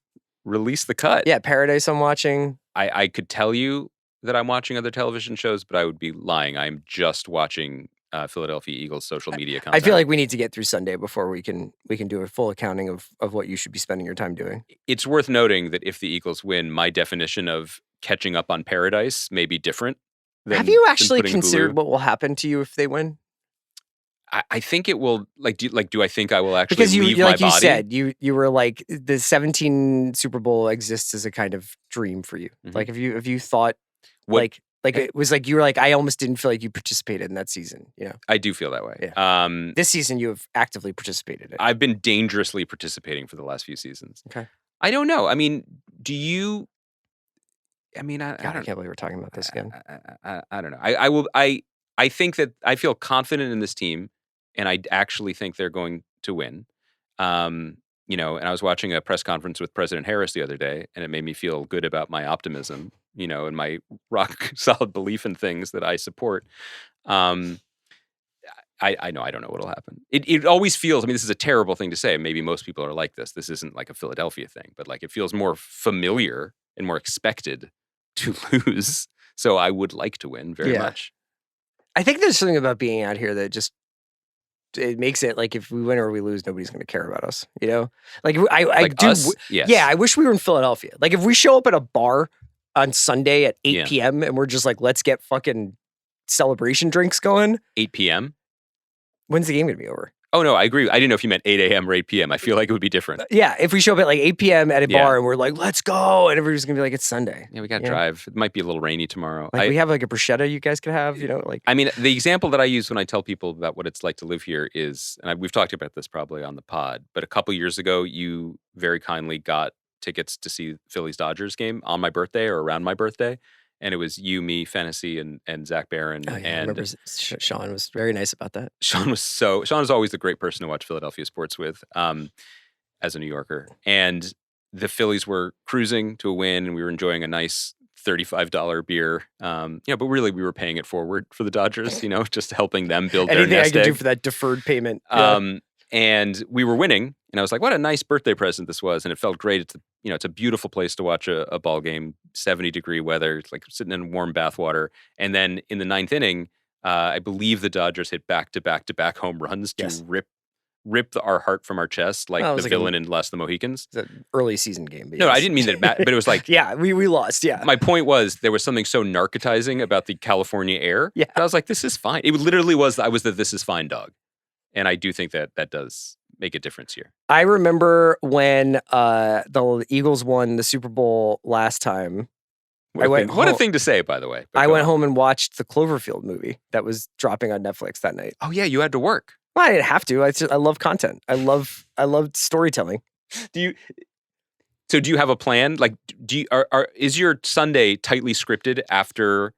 Release the cut.
Yeah, Paradise I'm watching.
I could tell you that I'm watching other television shows, but I would be lying. I'm just watching Philadelphia Eagles social media content.
I feel like we need to get through Sunday before we can do a full accounting of what you should be spending your time doing.
It's worth noting that if the Eagles win, my definition of catching up on Paradise may be different.
Have you actually considered what will happen to you if they win?
I think it will. Do I think I will actually
because
leave my body?
You said you were like the 17 Super Bowl exists as a kind of dream for you. Like if you thought it was like you were like, I almost didn't feel like you participated in that season.
I do feel that way.
Yeah. This season you have actively participated in.
I've been dangerously participating for the last few seasons.
Okay.
I don't know. I mean, do you? I mean, I
can't believe we're talking about this again.
I don't know. I think that I feel confident in this team, and I actually think they're going to win. And I was watching a press conference with President Harris the other day, and it made me feel good about my optimism, and my rock solid belief in things that I support. I know I don't know what'll happen. It always feels, this is a terrible thing to say. Maybe most people are like this. This isn't like a Philadelphia thing, but like it feels more familiar and more expected to lose. So I would like to win very much.
I think there's something about being out here that just it makes it like if we win or we lose, nobody's going to care about us. Like I do.
Us? Yes.
Yeah, I wish we were in Philadelphia. Like if we show up at a bar on Sunday at 8 p.m. and we're just like, let's get fucking celebration drinks going.
8 p.m.
When's the game going to be over?
Oh, no, I agree. I didn't know if you meant 8 a.m. or 8 p.m. I feel like it would be different.
Yeah, if we show up at like 8 p.m. at a bar and we're like, let's go, and everybody's going to be like, it's Sunday.
Yeah, we got to drive. It might be a little rainy tomorrow.
Like we have like a bruschetta you guys could have, like.
The example that I use when I tell people about what it's like to live here is, and we've talked about this probably on the pod, but a couple years ago, you very kindly got tickets to see Phillies Dodgers game on my birthday or around my birthday. and it was you, me, Fennessy, and Zach Barron.
Oh, yeah, I
and
remember Sean was very nice about that.
Sean is always the great person to watch Philadelphia sports with, as a New Yorker. And the Phillies were cruising to a win, and we were enjoying a nice $35 beer. But really we were paying it forward for the Dodgers, just helping them build their
Anything
nest
I could
egg.
do for that deferred payment. Yeah.
And we were winning, and I was like, what a nice birthday present this was. And it felt great. It's a beautiful place to watch a ball game, 70-degree weather, it's like sitting in warm bath water. And then in the ninth inning, I believe the Dodgers hit back-to-back home runs to rip our heart from our chest, like the villain in Last of the Mohicans.
It's an early season game.
No, I didn't mean that, but it was like...
yeah, we lost, yeah.
My point was, there was something so narcotizing about the California air.
Yeah.
I was like, this is fine. It literally was, I was the this is fine dog. And I do think that does make a difference here.
I remember when the Eagles won the Super Bowl last time.
What a thing to say, by the way.
I went home and watched the Cloverfield movie that was dropping on Netflix that night.
Oh yeah, you had to work.
Well, I didn't have to. I love content. I love storytelling.
Do you have a plan? Like, is your Sunday tightly scripted after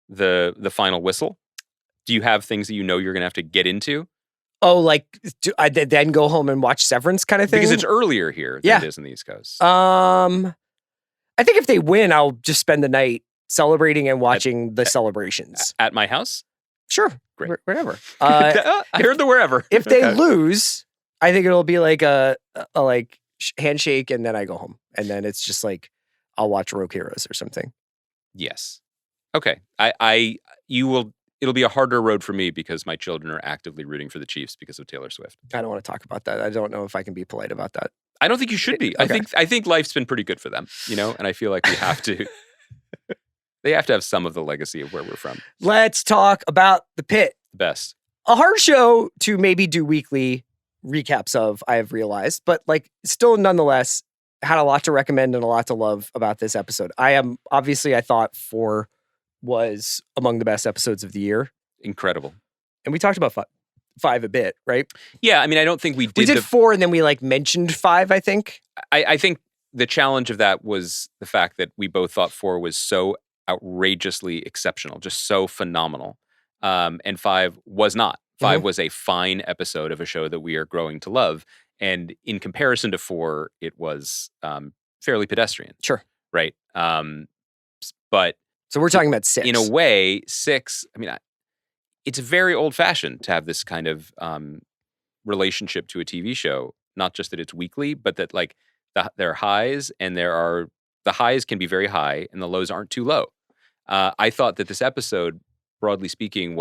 the final whistle? Do you have things that you're going to have to get into?
Oh, like I then go home and watch Severance kind of thing?
Because it's earlier here than it is in the East Coast.
I think if they win, I'll just spend the night celebrating and watching the celebrations.
At my house?
Sure.
Great.
Wherever.
I heard the wherever.
If they lose, I think it'll be like a handshake, and then I go home. And then it's just like, I'll watch Rogue Heroes or something.
Yes. Okay. It'll be a harder road for me because my children are actively rooting for the Chiefs because of Taylor Swift.
I don't want to talk about that. I don't know if I can be polite about that.
I don't think you should be.
Okay.
I think life's been pretty good for them, and I feel like we have to. They have to have some of the legacy of where we're from.
Let's talk about the Pitt.
Best.
A hard show to maybe do weekly recaps of, I have realized, but still nonetheless had a lot to recommend and a lot to love about this episode. I thought 4 was among the best episodes of the year.
Incredible.
And we talked about 5 a bit, right?
Yeah, I mean, I don't think we did.
We did 4 and then we mentioned 5, I think.
I think the challenge of that was the fact that we both thought 4 was so outrageously exceptional, just so phenomenal. And 5 was not. 5 was a fine episode of a show that we are growing to love. And in comparison to 4, it was fairly pedestrian.
Sure.
Right? But
so we're talking about 6.
In a way, 6, I mean, it's very old-fashioned to have this kind of relationship to a TV show. Not just that it's weekly, but that there are highs, and the highs can be very high, and the lows aren't too low. I thought that this episode, broadly speaking,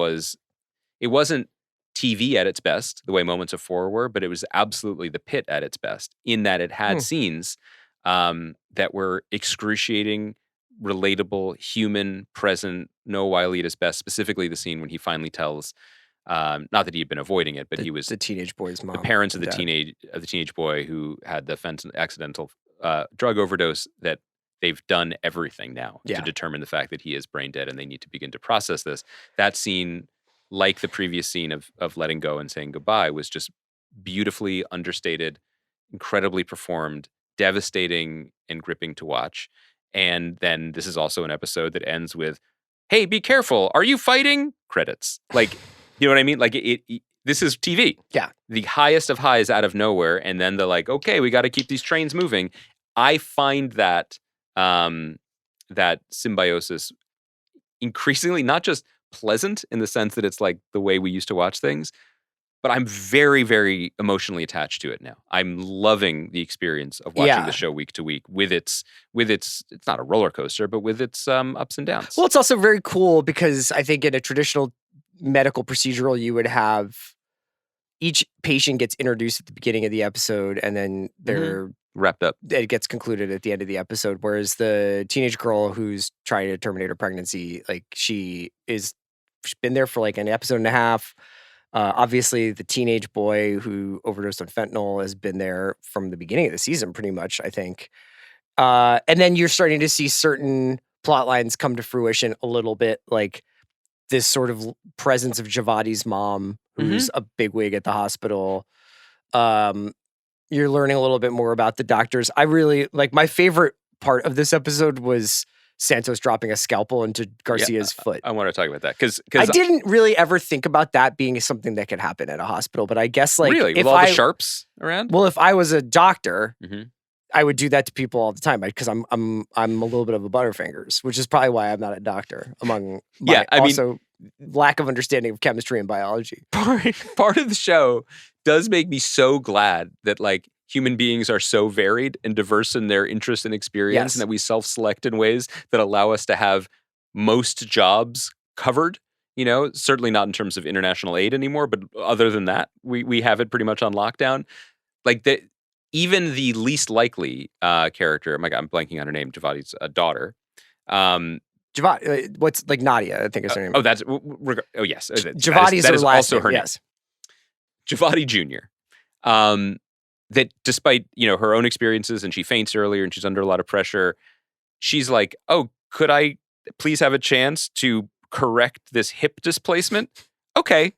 it wasn't TV at its best, the way Moments of 4 were, but it was absolutely the Pitt at its best, in that it had scenes that were excruciating, relatable, human, present, know why lead is best, specifically the scene when he finally tells, not that he had been avoiding it, but he was
the teenage boy's mom.
The parents of the teenage boy who had the accidental drug overdose, that they've done everything now to determine the fact that he is brain dead, and they need to begin to process this. That scene, like the previous scene of letting go and saying goodbye, was just beautifully understated, incredibly performed, devastating and gripping to watch. And then this is also an episode that ends with, "Hey, be careful. Are you fighting?" Credits. You know what I mean? This is TV.
Yeah.
The highest of highs out of nowhere, and then the okay, we got to keep these trains moving. I find that that symbiosis increasingly not just pleasant in the sense that it's the way we used to watch things, but I'm very, very emotionally attached to it now. I'm loving the experience of watching the show week to week with its it's not a roller coaster, but with its ups and downs.
Well, it's also very cool because I think in a traditional medical procedural, you would have each patient gets introduced at the beginning of the episode, and then they're
wrapped up.
It gets concluded at the end of the episode. Whereas the teenage girl who's trying to terminate her pregnancy, she's been there for an episode and a half. Obviously, the teenage boy who overdosed on fentanyl has been there from the beginning of the season, pretty much, I think. And then you're starting to see certain plot lines come to fruition a little bit, like this sort of presence of Javadi's mom, who's a bigwig at the hospital. You're learning a little bit more about the doctors. I really my favorite part of this episode was Santos dropping a scalpel into Garcia's foot.
I want to talk about that because
I didn't really ever think about that being something that could happen at a hospital, but I guess like
really
if
with all the sharps around.
Well, if I was a doctor,
Mhm.
I would do that to people all the time because I'm a little bit of a butterfingers, which is probably why I'm not a doctor. Among my also lack of understanding of chemistry and biology.
Part of the show does make me so glad that like human beings are so varied and diverse in their interest and experience, and that we self-select in ways that allow us to have most jobs covered. You know, certainly not in terms of international aid anymore, but other than that, we have it pretty much on lockdown. Like that. Even the least likely character, my God, I'm blanking on her name, Javadi's daughter.
Javadi, what's like Nadia, I think is her name.
Oh, yes.
Javadi's
that is
last
also
name,
her name.
yes.
Javadi Jr. That despite, her own experiences, and she faints earlier and she's under a lot of pressure, she's like, oh, could I please have a chance to correct this hip displacement? Okay.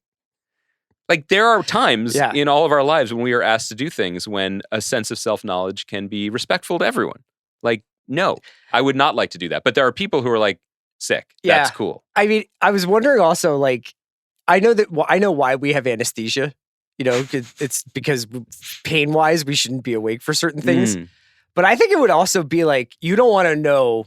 Like there are times in all of our lives when we are asked to do things when a sense of self-knowledge can be respectful to everyone. Like, no, I would not like to do that. But there are people who are like, sick. Yeah. That's cool.
I mean, I was wondering also, like, I know why we have anesthesia. It's because pain-wise, we shouldn't be awake for certain things. But I think it would also be like, you don't want to know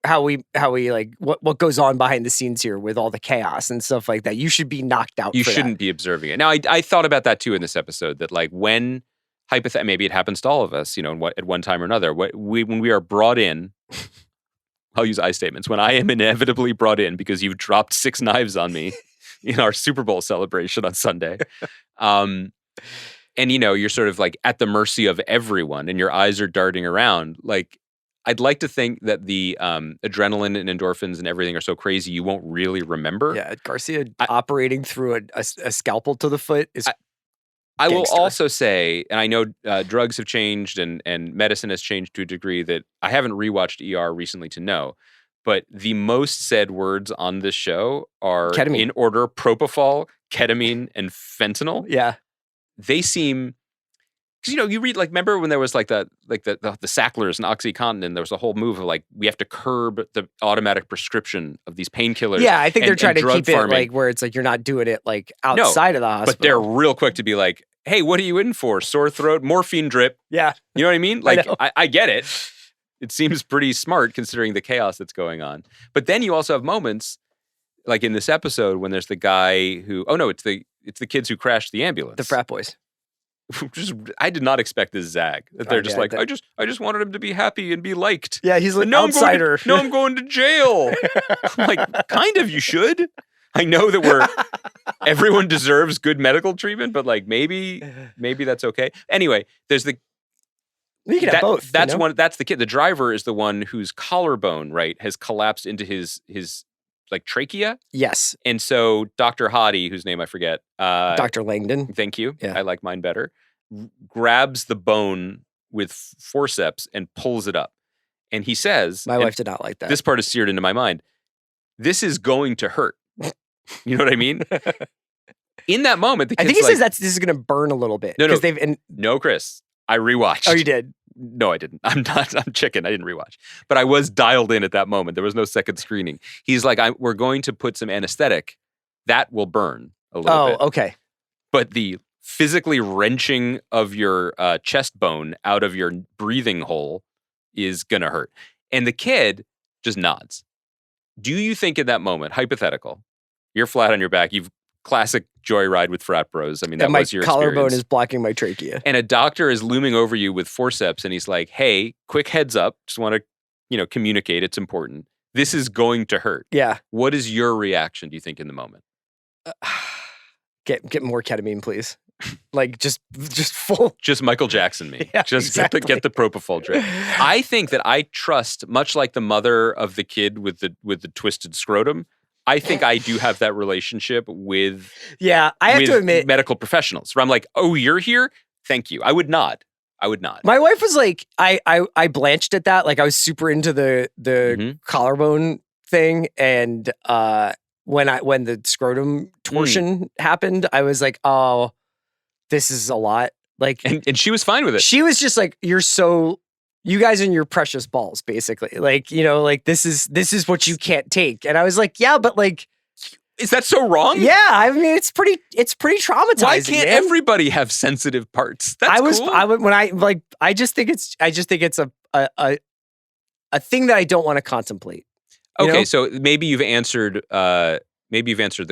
how we like what goes on behind the scenes here with all the chaos and stuff like that. You should be knocked out.
You shouldn't be observing it. Now, I thought about that too in this episode, that like when maybe it happens to all of us, at one time or another, when we are brought in, I'll use I statements, when I am inevitably brought in because you've dropped 6 knives on me in our Super Bowl celebration on Sunday. And you're sort of like at the mercy of everyone and your eyes are darting around. Like, I'd like to think that the adrenaline and endorphins and everything are so crazy you won't really remember.
Yeah, Garcia operating through a scalpel to the foot is
I will also say, and I know drugs have changed and medicine has changed to a degree that I haven't rewatched ER recently to know, but the most said words on this show are ketamine. In order: propofol, ketamine, and fentanyl.
Yeah.
They seem... Because, you read, like, remember when there was, like, the Sacklers and OxyContin, and there was a whole move of, like, we have to curb the automatic prescription of these painkillers.
Yeah, I think they're trying to keep it, like, where it's, like, you're not doing it, like, outside of the hospital.
But they're real quick to be like, hey, what are you in for? Sore throat, morphine drip.
Yeah.
You know what I mean? Like, I get it. It seems pretty smart considering the chaos that's going on. But then you also have moments, like in this episode, when there's the guy who... Oh, no, it's the kids who crashed the ambulance.
The frat boys.
I did not expect this zag. That they're just I just wanted him to be happy and be liked.
Yeah, he's like, outsider.
I'm going to jail. I'm like, kind of, you should. I know that everyone deserves good medical treatment, but like maybe that's okay. Anyway, there's
you can have both.
That's the kid. The driver is the one whose collarbone, right, has collapsed into his like trachea.
Yes.
And so Dr. Hottie, whose name I forget.
Dr. Langdon.
Thank you.
Yeah.
I like mine better. Grabs the bone with forceps and pulls it up. And he says...
My wife did not like that.
This part is seared into my mind. This is going to hurt. You know what I mean? In that moment, the kid's
I think he says this is going to burn a little bit.
No, Chris. I rewatched.
Oh, you did?
No, I didn't. I'm chicken. I didn't rewatch. But I was dialed in at that moment. There was no second screening. He's like, we're going to put some anesthetic. That will burn a little bit.
Oh, okay.
But the physically wrenching of your chest bone out of your breathing hole is going to hurt. And the kid just nods. Do you think in that moment, hypothetical, you're flat on your back, you've classic joyride with frat bros. I mean, that was your experience.
My collarbone is blocking my trachea.
And a doctor is looming over you with forceps and he's like, hey, quick heads up. Just want to, communicate. It's important. This is going to hurt.
Yeah.
What is your reaction, do you think, in the moment?
Get more ketamine, please. Like just full.
Just Michael Jackson me.
Yeah,
just
exactly.
get the propofol drip. I think that I trust, much like the mother of the kid with the twisted scrotum, I think I do have that relationship with
I have to admit,
medical professionals where I'm like, oh, you're here? Thank you. I would nod.
My wife was like, I blanched at that. Like I was super into the collarbone thing. And when the scrotum torsion happened, I was like, oh, this is a lot. Like,
and she was fine with it.
She was just like, you're so you guys and your precious balls, basically. Like, like this is what you can't take. And I was like, yeah, but like,
is that so wrong?
yeah, I mean, it's pretty traumatizing.
Why can't
man.
everybody have sensitive parts? That's cool.
I just think it's a thing that I don't want to contemplate.
Okay, so maybe you've answered the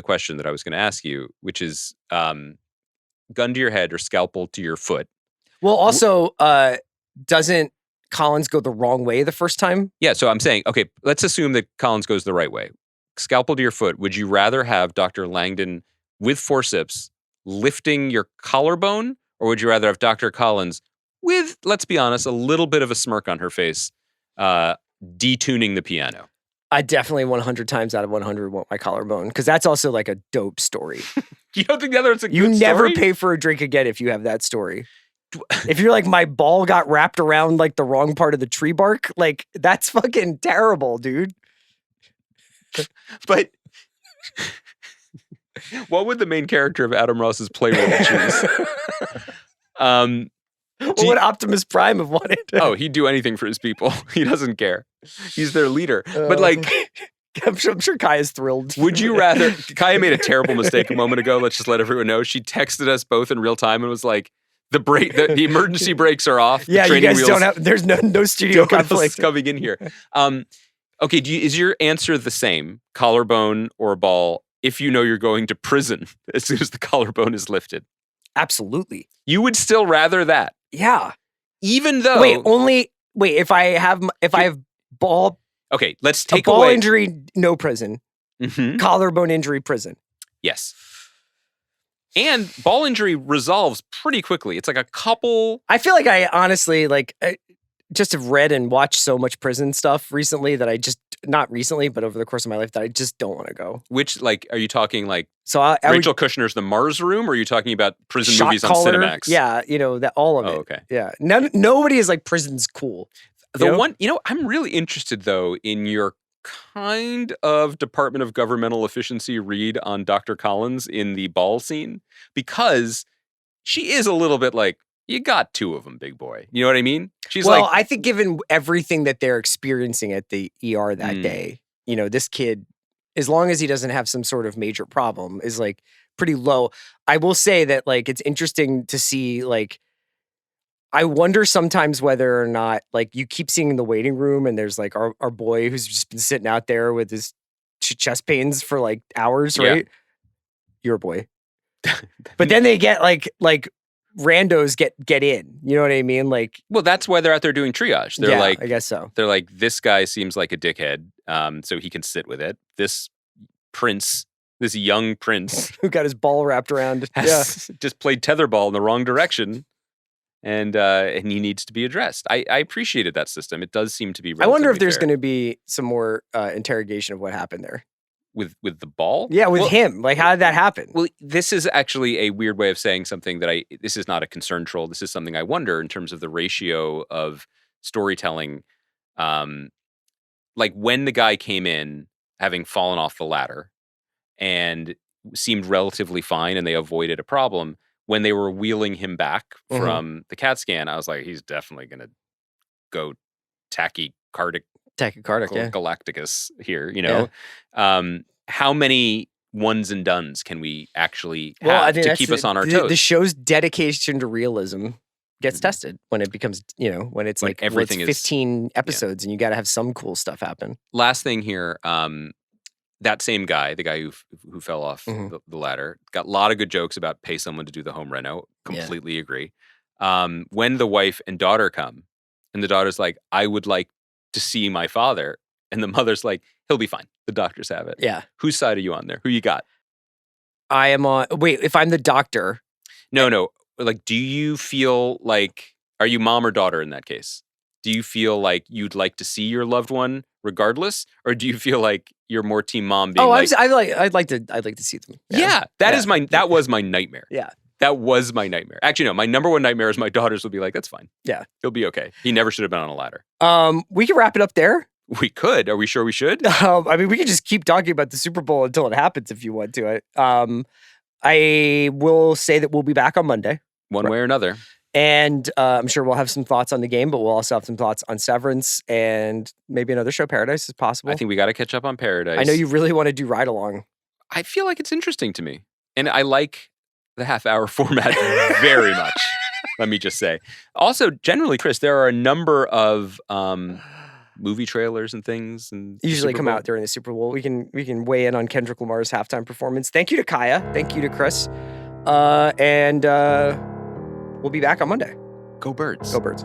question that I was going to ask you, which is gun to your head or scalpel to your foot.
Well, also, doesn't Collins go the wrong way the first time?
Yeah, so I'm saying, okay, let's assume that Collins goes the right way. Scalpel to your foot. Would you rather have Dr. Langdon with forceps lifting your collarbone, or would you rather have Dr. Collins with, let's be honest, a little bit of a smirk on her face, detuning the piano?
I definitely 100 times out of 100 want my collarbone, because that's also like a dope story.
You don't think that it's a good
story? You never
story?
pay for a drink again if you have that story. If you're like, my ball got wrapped around like the wrong part of the tree bark, like that's fucking terrible, dude.
But what would the main character of Adam Ross's Playroom choose?
What would Optimus Prime have wanted?
Oh, he'd do anything for his people. He doesn't care. He's their leader. But like,
I'm sure Kaya's thrilled.
Would you rather? Kaya made a terrible mistake a moment ago. Let's just let everyone know. She texted us both in real time and was like, the emergency brakes are off.
Yeah, you guys don't have. There's no studio conflict
coming in here. Okay, is your answer the same, collarbone or ball, if you know you're going to prison as soon as the collarbone is lifted?
Absolutely.
You would still rather that?
Yeah.
Even though...
Wait, if I have ball...
Okay, let's take
ball
away...
injury, no prison.
Mm-hmm.
Collarbone injury, prison.
Yes. And ball injury resolves pretty quickly. It's like a couple...
I feel like I honestly, just have read and watched so much prison stuff recently that I just, not recently, but over the course of my life, that I just don't want to go.
Which, are you talking
so
Rachel Kushner's The Mars Room, or are you talking about prison movies on Cinemax?
Yeah, that all of it.
Oh, okay.
Yeah. Nobody is like, prison's cool.
I'm really interested, though, in your kind of Department of Governmental Efficiency read on Dr. Collins in the ball scene, because she is a little bit like, you got two of them, big boy. You know what I mean? She's
I think given everything that they're experiencing at the ER that day, this kid, as long as he doesn't have some sort of major problem, is like pretty low. I will say that it's interesting to see, I wonder sometimes whether or not, you keep seeing in the waiting room and there's our boy who's just been sitting out there with his chest pains for hours, right? Yeah. Your boy. But then they get randos get in. You know what I mean?
Well, that's why they're out there doing triage. They're
I guess so.
They're like, this guy seems like a dickhead, so he can sit with it. This young prince
who got his ball wrapped around,
just played tetherball in the wrong direction, and he needs to be addressed. I appreciated that system. It does seem to be.
I wonder if there's going to be some more interrogation of what happened there.
With the ball?
Yeah, him. How did that happen?
Well, this is actually a weird way of saying something that this is not a concern troll. This is something I wonder in terms of the ratio of storytelling. When the guy came in having fallen off the ladder and seemed relatively fine and they avoided a problem, when they were wheeling him back from the CAT scan, I was like, he's definitely going to go tachycardic Galacticus here, Yeah. How many ones and dones can we actually have to keep us on our toes?
The show's dedication to realism gets tested when it becomes, when it's everything is 15 episodes and you got to have some cool stuff happen.
Last thing here, that same guy, the guy who fell off the ladder, got a lot of good jokes about pay someone to do the home reno. Completely agree. When the wife and daughter come, and the daughter's like, I would like to see my father. And the mother's like, he'll be fine. The doctors have it.
Yeah.
Whose side are you on there? Who you got?
I am on... Wait, if I'm the doctor...
No. Do you feel like... Are you mom or daughter in that case? Do you feel like you'd like to see your loved one regardless? Or do you feel like you're more team mom being
I'd like to see them.
Yeah. That was my nightmare.
Yeah.
That was my nightmare. Actually, no, my number one nightmare is my daughters will be like, that's fine.
Yeah.
He'll be okay. He never should have been on a ladder.
We can wrap it up there.
We could. Are we sure we should?
We could just keep talking about the Super Bowl until it happens if you want to. I will say that we'll be back on Monday.
One way or another.
And I'm sure we'll have some thoughts on the game, but we'll also have some thoughts on Severance and maybe another show. Paradise is possible.
I think we got to catch up on Paradise.
I know you really want to do Ride Along.
I feel like it's interesting to me. And I like the half-hour format very much, let me just say. Also, generally, Chris, there are a number of movie trailers and things. And
usually come out during the Super Bowl. We can weigh in on Kendrick Lamar's halftime performance. Thank you to Kaya. Thank you to Chris. And we'll be back on Monday.
Go Birds.
Go Birds.